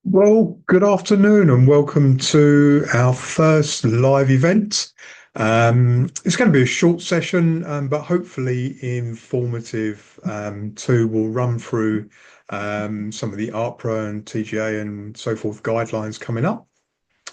Well, good afternoon and welcome to our first live event. It's going to be a short session, but hopefully informative too. We'll run through some of the AHPRA and TGA and so forth guidelines coming up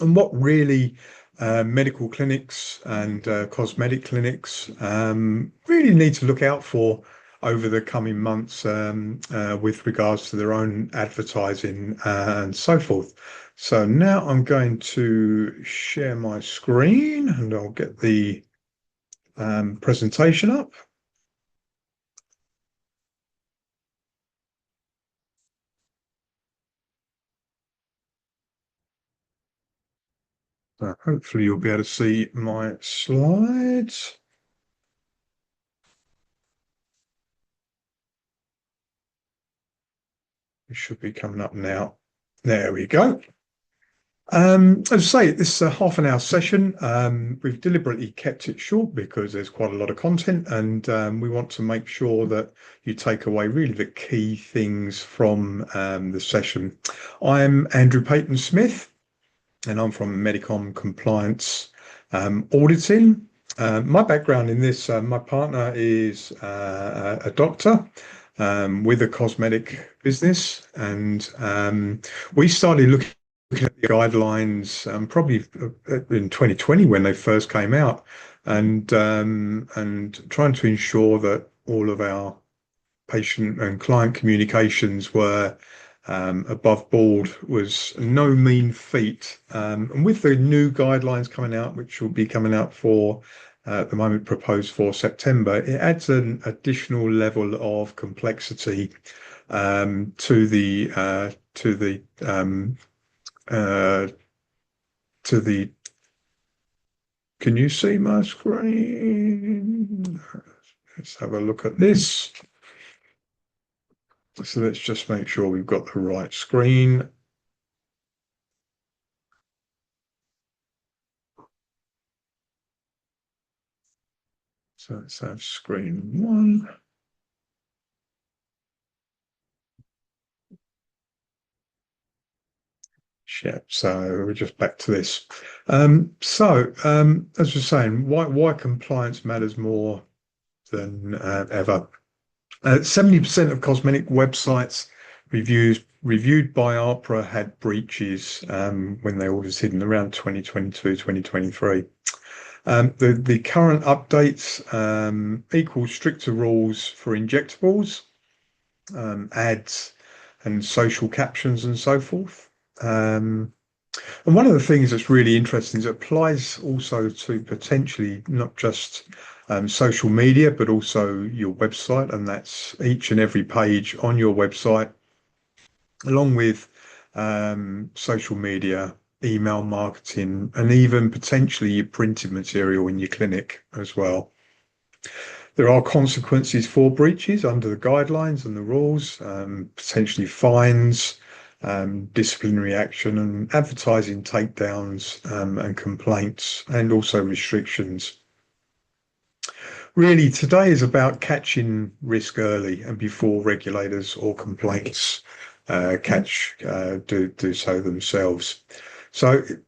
and what really medical clinics and cosmetic clinics really need to look out for over the coming months with regards to their own advertising and so forth. So now I'm going to share my screen and I'll get the presentation up. So hopefully you'll be able to see my slides. It should be coming up now. There we go. As I say, this is a half an hour session. We've deliberately kept it short because there's quite a lot of content and we want to make sure that you take away really the key things from the session. I'm Andrew Paton-Smith and I'm from Medicom Compliance Auditing. My background in this, my partner is a doctor with a cosmetic business and we started looking at the guidelines probably in 2020 when they first came out, and trying to ensure that all of our patient and client communications were above board was no mean feat. And with the new guidelines coming out, which will be coming out for at the moment proposed for September, it adds an additional level of complexity to the can you see my screen? Let's have a look at this. So let's just make sure we've got the right screen. So let's have screen one. Yeah, so we're just back to this. As we're saying, why compliance matters more than ever. 70% of cosmetic websites reviewed by AHPRA had breaches when they audited in around 2022, 2023. The current updates equal stricter rules for injectables, ads, and social captions and so forth. And one of the things that's really interesting is it applies also to potentially not just social media, but also your website, and that's each and every page on your website, along with social media, email marketing, and even potentially your printed material in your clinic as well. There are consequences for breaches under the guidelines and the rules, potentially fines, disciplinary action and advertising takedowns and complaints, and also restrictions. Really, today is about catching risk early and before regulators or complaints do so themselves. So the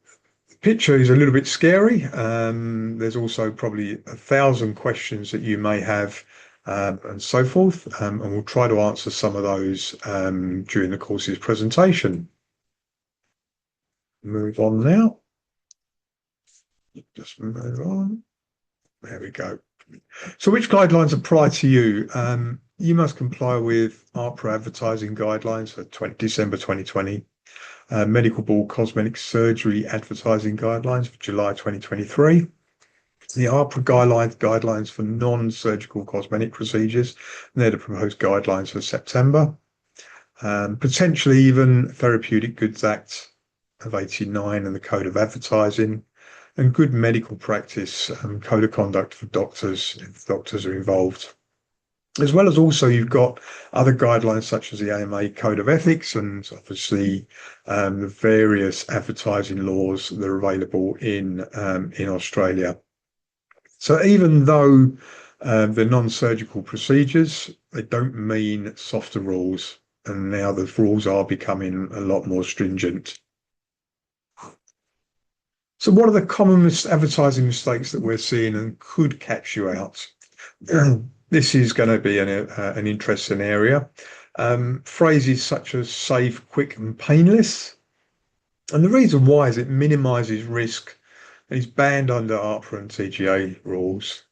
picture is a little bit scary. There's also probably 1,000 questions that you may have and so forth, and we'll try to answer some of those during the course of this presentation. Move on now. Just move on. There we go. So which guidelines apply to you? You must comply with AHPRA advertising guidelines for December 2020, Medical Board Cosmetic Surgery advertising guidelines for July 2023, the AHPRA guidelines for non-surgical cosmetic procedures, and they're the proposed guidelines for September. Potentially even Therapeutic Goods Act of '89 and the Code of Advertising, and good medical practice code of conduct for doctors if doctors are involved. As well as also you've got other guidelines such as the AMA Code of Ethics and obviously the various advertising laws that are available in Australia. So even though they're non-surgical procedures, they don't mean softer rules. and now the rules are becoming a lot more stringent. So what are the common advertising mistakes that we're seeing and could catch you out? This is going to be an interesting area. Phrases such as safe, quick and painless. And the reason why is it minimises risk and is banned under AHPRA and TGA rules.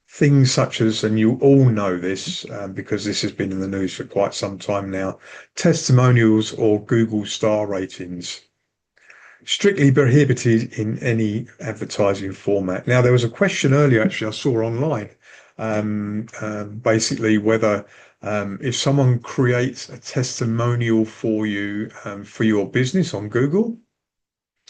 Things such as, and you all know this because this has been in the news for quite some time now, testimonials or Google star ratings. Strictly prohibited in any advertising format. Now, there was a question earlier, actually, I saw online, basically whether if someone creates a testimonial for you for your business on Google,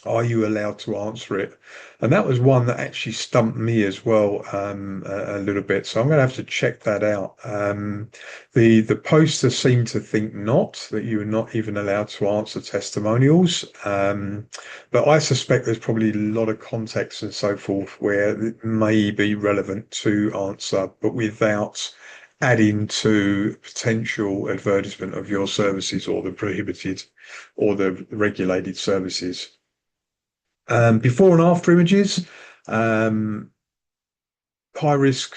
are you allowed to answer it? And that was one that actually stumped me as well a little bit. So I'm going to have to check that out. The poster seemed to think not, that you were not even allowed to answer testimonials. But I suspect there's probably a lot of context and so forth where it may be relevant to answer, but without adding to potential advertisement of your services or the prohibited or the regulated services. Before and after images, high risk,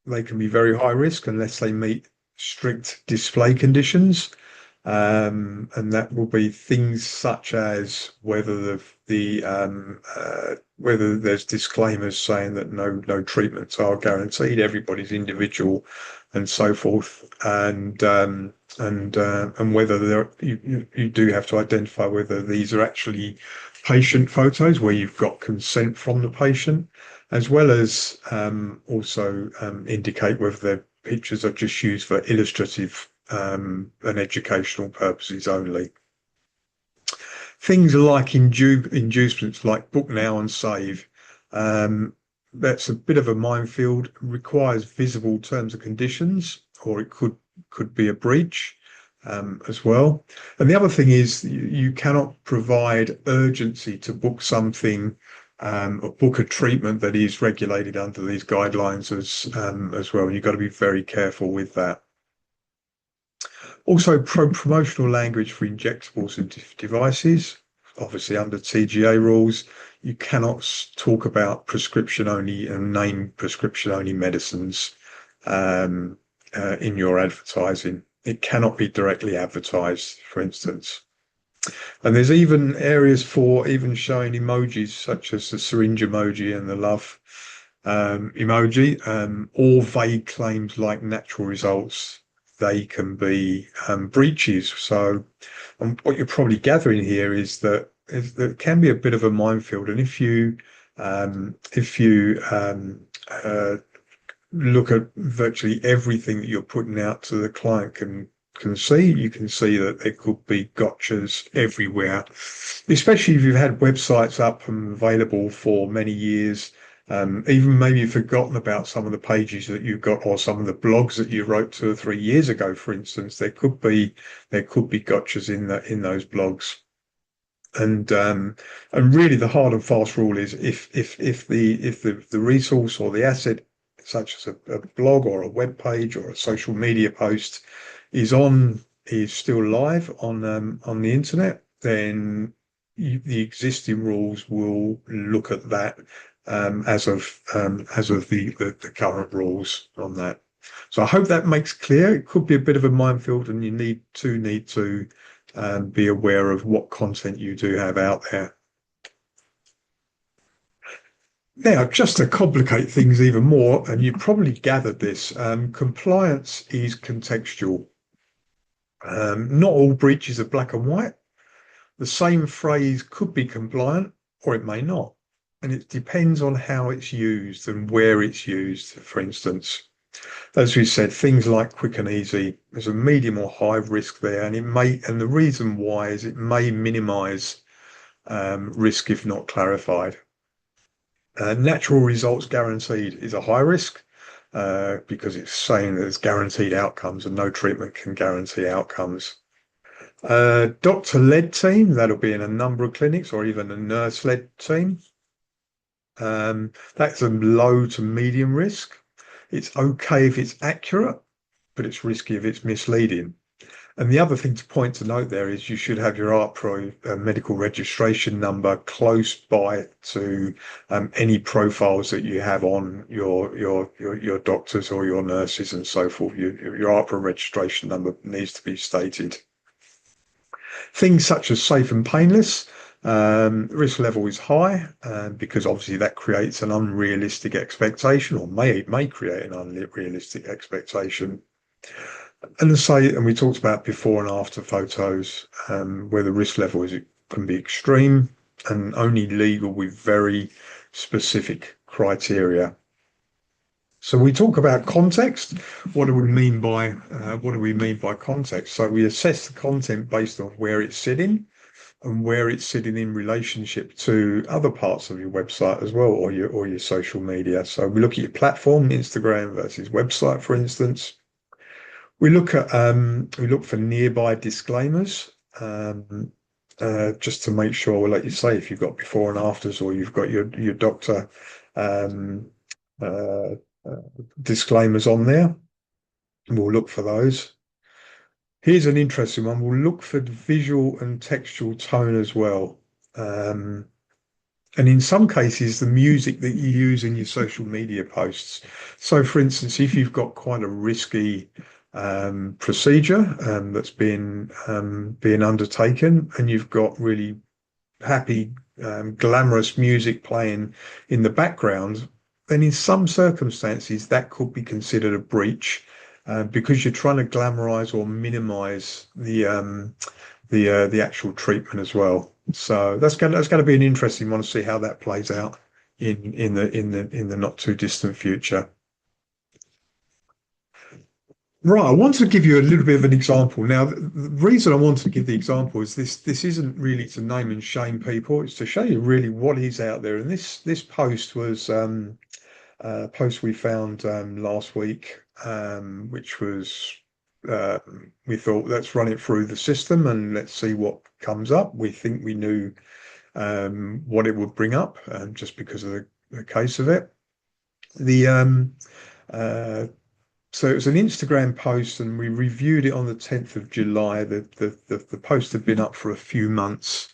they can be very high risk unless they meet strict display conditions. And that will be things such as whether whether there's disclaimers saying that no treatments are guaranteed, everybody's individual, and so forth, and whether you do have to identify whether these are actually patient photos where you've got consent from the patient, as well as also indicate whether the pictures are just used for illustrative and educational purposes only. Things like inducements like book now and save. That's a bit of a minefield, requires visible terms and conditions, or it could be a breach as well. And the other thing is you cannot provide urgency to book something or book a treatment that is regulated under these guidelines as well. You've got to be very careful with that. Also, promotional language for injectables and devices, obviously under TGA rules. You cannot talk about prescription only and name prescription only medicines in your advertising. It cannot be directly advertised, for instance. And there's even areas for even showing emojis such as the syringe emoji and the love emoji, or vague claims like natural results. They can be breaches. So what you're probably gathering here is that there can be a bit of a minefield. And if you look at virtually everything that you're putting out to the client can see, you can see that there could be gotchas everywhere, especially if you've had websites up and available for many years. Even maybe you've forgotten about some of the pages that you've got or some of the blogs that you wrote 2 or 3 years ago, for instance. There could be gotchas in those blogs. And really the hard and fast rule is if the resource or the asset, such as a blog or a web page or a social media post, is still live on the internet, then the existing rules will look at that as of the current rules on that. So I hope that makes clear. It could be a bit of a minefield, and you need to be aware of what content you do have out there. Now, just to complicate things even more, and you probably gathered this, compliance is contextual. Not all breaches are black and white. The same phrase could be compliant or it may not. And it depends on how it's used and where it's used, for instance. As we said, things like quick and easy, there's a medium or high risk there, and the reason why is it may minimize risk if not clarified. Natural results guaranteed is a high risk because it's saying that there's guaranteed outcomes and no treatment can guarantee outcomes. Doctor-led team, that'll be in a number of clinics, or even a nurse-led team. That's a low to medium risk. It's okay if it's accurate, but it's risky if it's misleading. And the other thing to point to note there is you should have your AHPRA medical registration number close by to any profiles that you have on your doctors or your nurses and so forth. Your AHPRA registration number needs to be stated. Things such as safe and painless. Risk level is high because obviously that creates an unrealistic expectation, or may create an unrealistic expectation. And we talked about before and after photos, where the risk level can be extreme and only legal with very specific criteria. So we talk about context. What do we mean by context? So we assess the content based on where it's sitting and where it's sitting in relationship to other parts of your website as well, or your social media. So we look at your platform, Instagram versus website, for instance. We look for nearby disclaimers, just to make sure, like you say, if you've got before and afters, or you've got your doctor um, uh, disclaimers on there. We'll look for those. Here's an interesting one. We'll look for the visual and textual tone as well. And in some cases, the music that you use in your social media posts. So, for instance, if you've got quite a risky procedure that's being undertaken, and you've got really happy, glamorous music playing in the background, then in some circumstances that could be considered a breach because you're trying to glamorize or minimize the actual treatment as well. So that's going to be an interesting one to see how that plays out in the not too distant future. Right, I wanted to give you a little bit of an example. Now, the reason I wanted to give the example is this isn't really to name and shame people. It's to show you really what is out there. And this post was a post we found last week, which was we thought, let's run it through the system and let's see what comes up. We think we knew what it would bring up just because of the case of it. So it was an Instagram post, and we reviewed it on the 10th of July. The post had been up for a few months,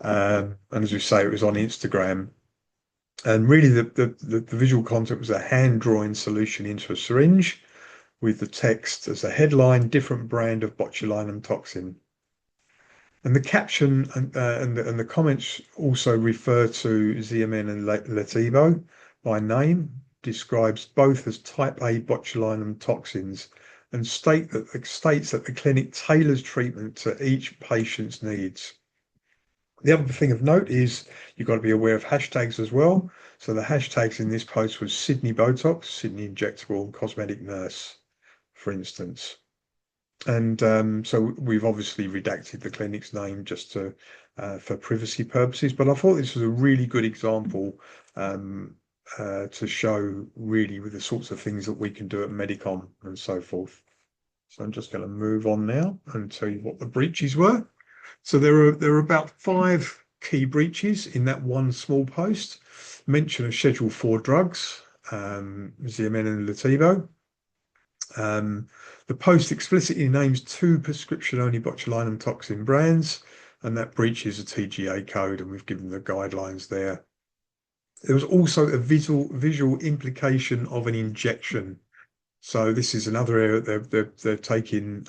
and as we say, it was on Instagram. And really, the visual content was a hand-drawing solution into a syringe with the text as a headline: "Different brand of botulinum toxin." And the caption and the comments also refer to ZMN and Letivo by name, describes both as type A botulinum toxins, and states that the clinic tailors treatment to each patient's needs. The other thing of note is you've got to be aware of hashtags as well. So the hashtags in this post was Sydney Botox, Sydney Injectable, and Cosmetic Nurse, for instance. And so we've obviously redacted the clinic's name just for privacy purposes. But I thought this was a really good example to show really with the sorts of things that we can do at Medicom and so forth. So I'm just going to move on now and tell you what the breaches were. So there are about 5 key breaches in that one small post. Mention of Schedule 4 drugs, ZMN and Letivo. The post explicitly names 2 prescription-only botulinum toxin brands, and that breaches a TGA code, and we've given the guidelines there. There was also a visual implication of an injection. So this is another area they're taking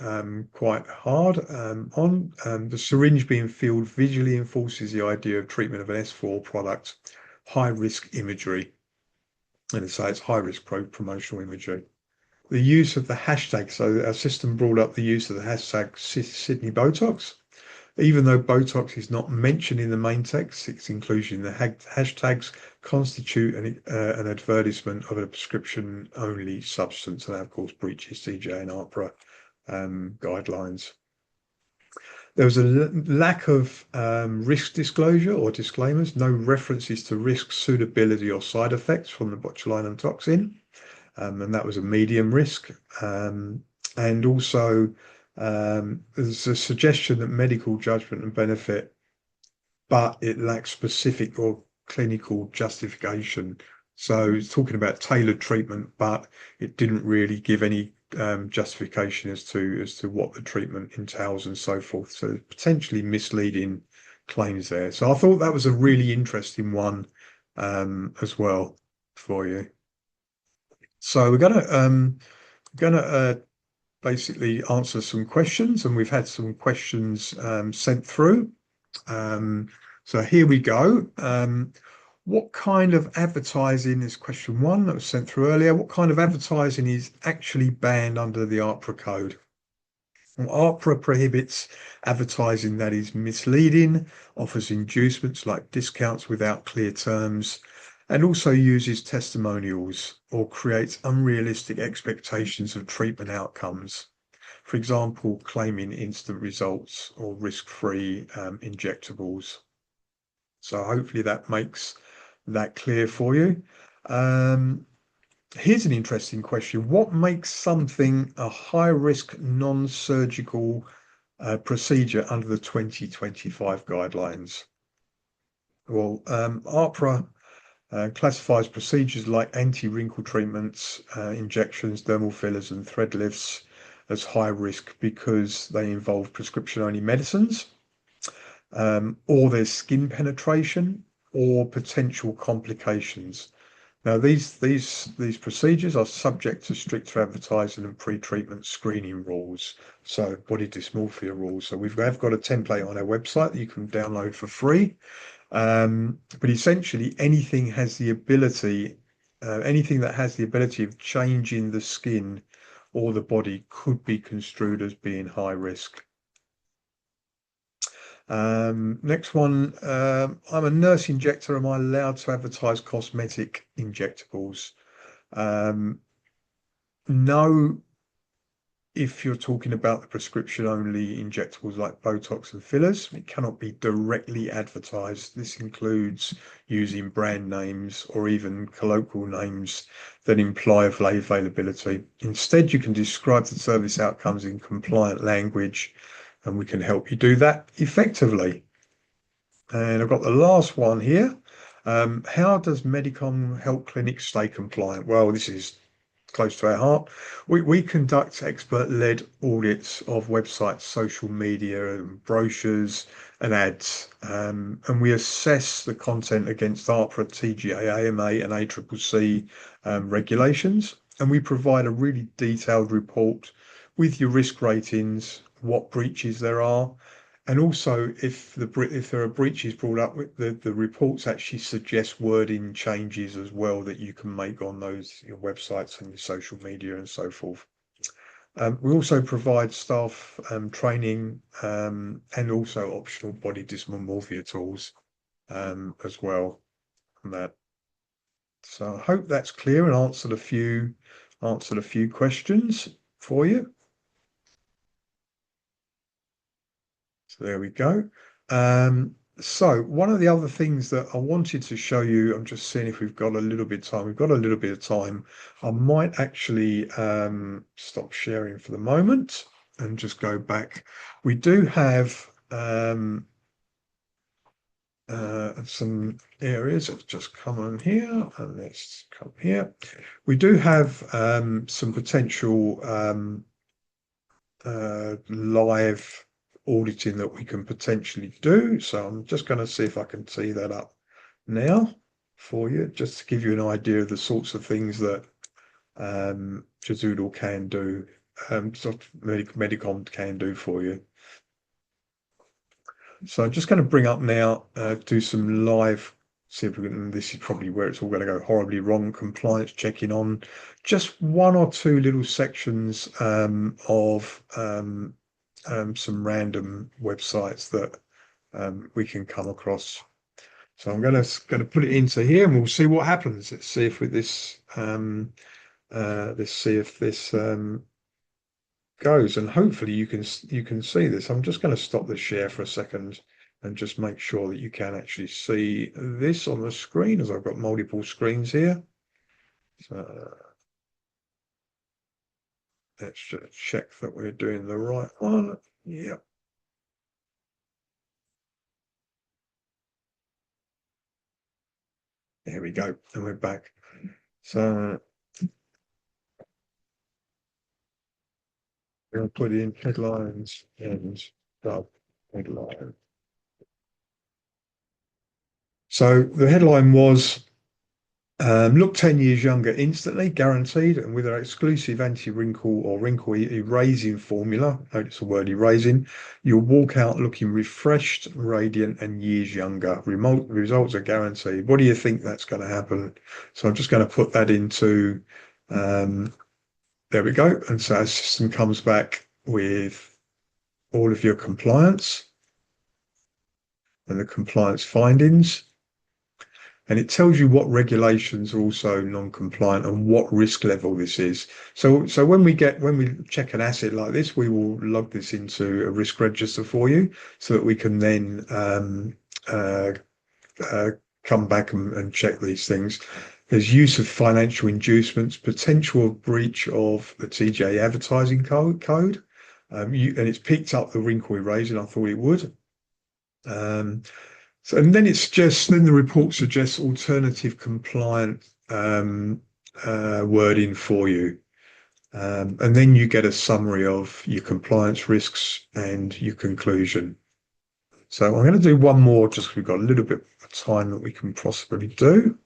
quite hard on. The syringe being filled visually enforces the idea of treatment of an S4 product, high-risk imagery. And so it's high-risk promotional imagery. The use of the hashtag. So our system brought up the use of the hashtag Sydney Botox. Even though Botox is not mentioned in the main text, its inclusion in the hashtags constitute an advertisement of a prescription-only substance, and that, of course, breaches TGA and AHPRA guidelines. There was a lack of risk disclosure or disclaimers, no references to risk, suitability, or side effects from the botulinum toxin, and that was a medium risk. And also, there's a suggestion that medical judgment and benefit, but it lacks specific or clinical justification. So it's talking about tailored treatment, but it didn't really give any justification as to what the treatment entails and so forth. So potentially misleading claims there. So I thought that was a really interesting one as well for you. So we're gonna basically answer some questions, and we've had some questions sent through. So here we go. What kind of advertising is question one that was sent through earlier? What kind of advertising is actually banned under the AHPRA code? Well, AHPRA prohibits advertising that is misleading, offers inducements like discounts without clear terms, and also uses testimonials or creates unrealistic expectations of treatment outcomes. For example, claiming instant results or risk-free injectables. So hopefully that makes that clear for you. Here's an interesting question. What makes something a high-risk non-surgical procedure under the 2025 guidelines? Well, AHPRA classifies procedures like anti-wrinkle treatments, injections, dermal fillers, and thread lifts as high risk because they involve prescription-only medicines, or there's skin penetration or potential complications. Now, these procedures are subject to stricter advertising and pre-treatment screening rules, so body dysmorphia rules. So have got a template on our website that you can download for free. But essentially, anything that has the ability of changing the skin or the body could be construed as being high risk. Next one, I'm a nurse injector. Am I allowed to advertise cosmetic injectables? No, if you're talking about the prescription only injectables like Botox and fillers, it cannot be directly advertised. This includes using brand names or even colloquial names that imply availability. Instead, you can describe the service outcomes in compliant language, and we can help you do that effectively. And I've got the last one here. How does Medicom help clinics stay compliant? Well, this is close to our heart. We conduct expert-led audits of websites, social media, and brochures and ads, and we assess the content against AHPRA, TGA, AMA, and ACCC regulations, and we provide a really detailed report with your risk ratings, what breaches there are, and also if there are breaches brought up, the reports actually suggest wording changes as well that you can make on your websites and your social media and so forth. We also provide staff training and also optional body dysmorphia tools as well on that. So I hope that's clear and answered a few questions for you. So there we go. So one of the other things that I wanted to show you, I'm just seeing if we've got a little bit of time. We've got a little bit of time. I might actually stop sharing for the moment and just go back. We do have some areas that just come on here, and let's come here. We do have some potential live auditing that we can potentially do. So I'm just going to see if I can tee that up now for you, just to give you an idea of the sorts of things that Jazoodle can do, Medicom can do for you. So I'm just going to bring up now, do some live, see if we can, this is probably where it's all going to go horribly wrong, compliance checking on just one or two little sections of some random websites that we can come across. So I'm going to put it into here, and we'll see what happens. Let's see if with this goes, and hopefully you can see this. I'm just going to stop the share for a second and just make sure that you can actually see this on the screen, as I've got multiple screens here. So let's just check that we're doing the right one. Yep. There we go, and we're back. So I'll put in headlines and sub headline. So the headline was, look 10 years younger instantly, guaranteed, and with our exclusive anti-wrinkle or wrinkle erasing formula, notice the word erasing, you'll walk out looking refreshed, radiant, and years younger. Remote results are guaranteed. What do you think that's going to happen? So I'm just going to put that into, there we go. And so our system comes back with all of your compliance and the compliance findings. And it tells you what regulations are also non-compliant and what risk level this is. So when we check an asset like this, we will log this into a risk register for you so that we can then come back and check these things. There's use of financial inducements, potential breach of the TGA advertising code. And it's picked up the wrinkle erasing. I thought it would. So, and then then the report suggests alternative compliant wording for you. And then you get a summary of your compliance risks and your conclusion. So I'm going to do one more, just because we've got a little bit of time that we can possibly do.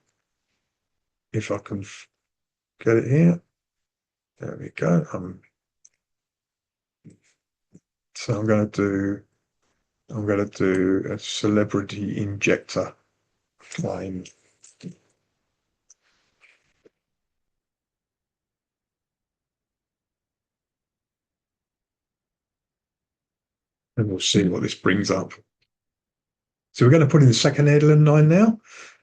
If I can get it here. There we go. So I'm going to do a celebrity injector claim. And we'll see what this brings up. So we're going to put in the second headline now,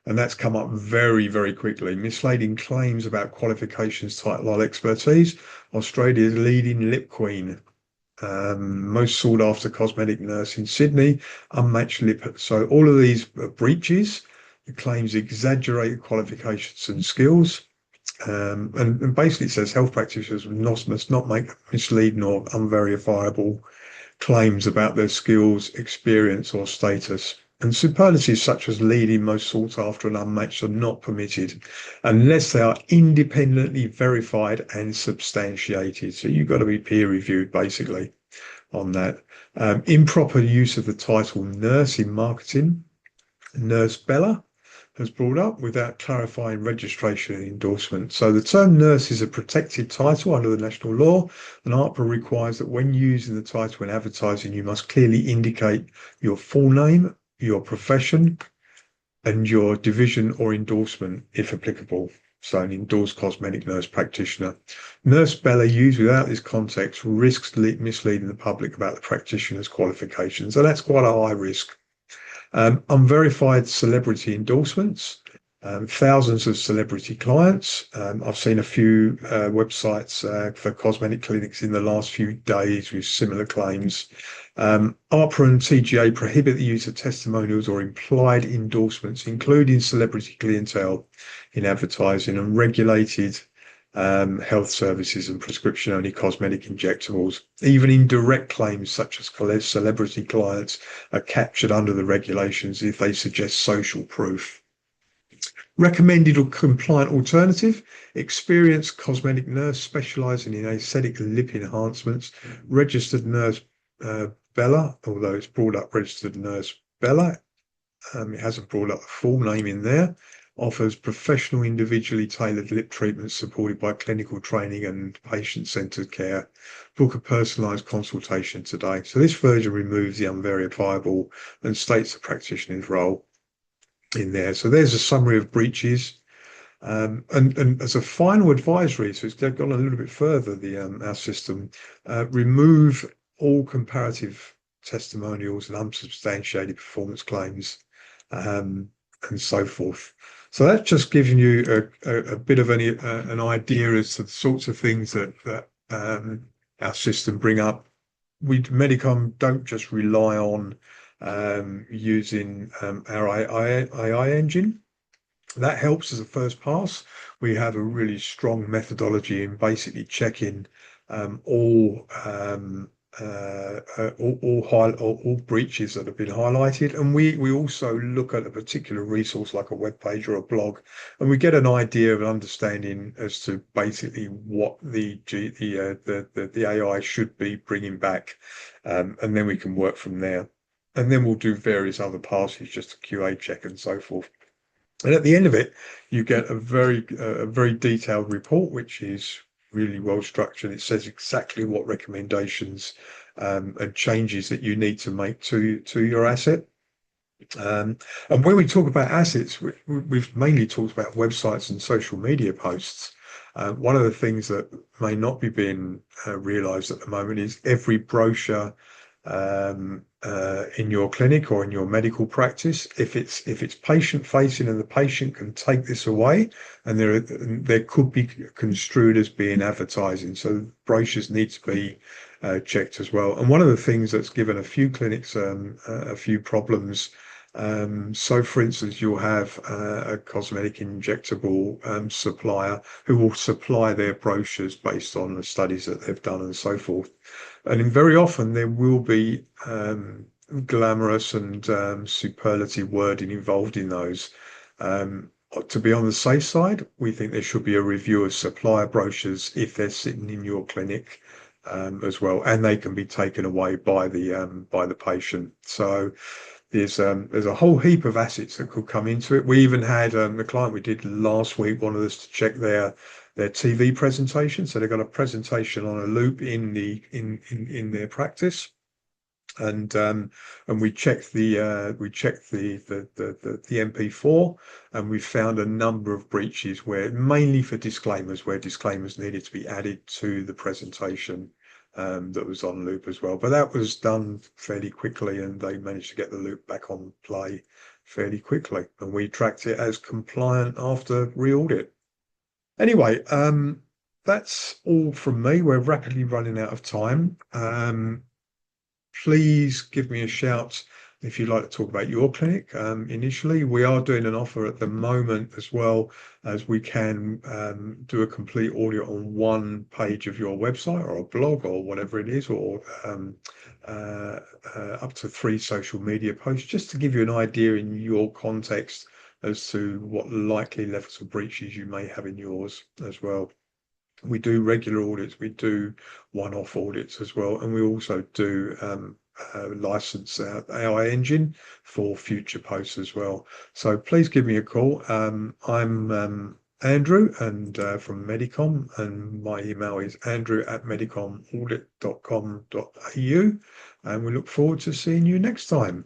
and that's come up very, very quickly. Misleading claims about qualifications, title, or expertise. Australia's leading lip queen. Most sought after cosmetic nurse in Sydney, unmatched lip. So all of these breaches, the claims exaggerate qualifications and skills. And basically it says health practitioners must not make misleading or unverifiable claims about their skills, experience, or status. And superlatives such as leading, most sought after, and unmatched are not permitted unless they are independently verified and substantiated. So you've got to be peer reviewed basically on that. Improper use of the title nurse in marketing. Nurse Bella has brought up without clarifying registration and endorsement. So the term nurse is a protected title under the national law, and AHPRA requires that when using the title in advertising, you must clearly indicate your full name, your profession, and your division or endorsement, if applicable. So an endorsed cosmetic nurse practitioner. Nurse Bella used without this context risks misleading the public about the practitioner's qualifications. So that's quite a high risk. Unverified celebrity endorsements, thousands of celebrity clients. I've seen a few websites for cosmetic clinics in the last few days with similar claims. AHPRA and TGA prohibit the use of testimonials or implied endorsements, including celebrity clientele in advertising, and regulated health services and prescription-only cosmetic injectables. Even indirect claims such as celebrity clients are captured under the regulations if they suggest social proof. Recommended or compliant alternative, experienced cosmetic nurse specialising in aesthetic lip enhancements, registered nurse Bella, although it's brought up registered nurse Bella. It hasn't brought up the full name in there. Offers professional, individually tailored lip treatments supported by clinical training and patient-centered care. Book a personalised consultation today. So this version removes the unverifiable and states the practitioner's role in there. So there's a summary of breaches. And as a final advisory, so it's gone a little bit further, our system, remove all comparative testimonials and unsubstantiated performance claims, and so forth. So that's just giving you a bit of an idea as to the sorts of things that our system bring up. We Medicom don't just rely on using our AI engine. That helps as a first pass. We have a really strong methodology in basically checking all all breaches that have been highlighted, and we also look at a particular resource like a web page or a blog, and we get an idea of an understanding as to basically what the AI should be bringing back, and then we can work from there, and then we'll do various other passes just to QA check and so forth. And at the end of it, you get a very detailed report, which is really well structured. It says exactly what recommendations and changes that you need to make to your asset. And when we talk about assets, we've mainly talked about websites and social media posts. One of the things that may not be being realized at the moment is every brochure in your clinic or in your medical practice, if it's patient facing and the patient can take this away, and there could be construed as being advertising. So brochures need to be checked as well. And one of the things that's given a few clinics a few problems. So, for instance, you'll have a cosmetic injectable supplier who will supply their brochures based on the studies that they've done and so forth. And very often there will be glamorous and superlative wording involved in those. To be on the safe side, we think there should be a review of supplier brochures if they're sitting in your clinic as well, and they can be taken away by the patient. So there's a whole heap of assets that could come into it. We even had the client we did last week wanted us to check their TV presentation. So they've got a presentation on a loop in their practice, and we checked the MP4, and we found a number of breaches where, mainly for disclaimers, where disclaimers needed to be added to the presentation. That was on loop as well, but that was done fairly quickly, and they managed to get the loop back on play fairly quickly, and we tracked it as compliant after re-audit. Anyway, that's all from me. We're rapidly running out of time. Please give me a shout if you'd like to talk about your clinic. Initially, we are doing an offer at the moment, as well as we can do a complete audit on one page of your website or a blog or whatever it is, or up to 3 social media posts, just to give you an idea in your context as to what likely levels of breaches you may have in yours as well. We do regular audits, we do one-off audits as well, and we also do license AI engine for future posts as well. So please give me a call. I'm Andrew, and from Medicom, and my email is andrew@medicomaudit.com.au, and we look forward to seeing you next time.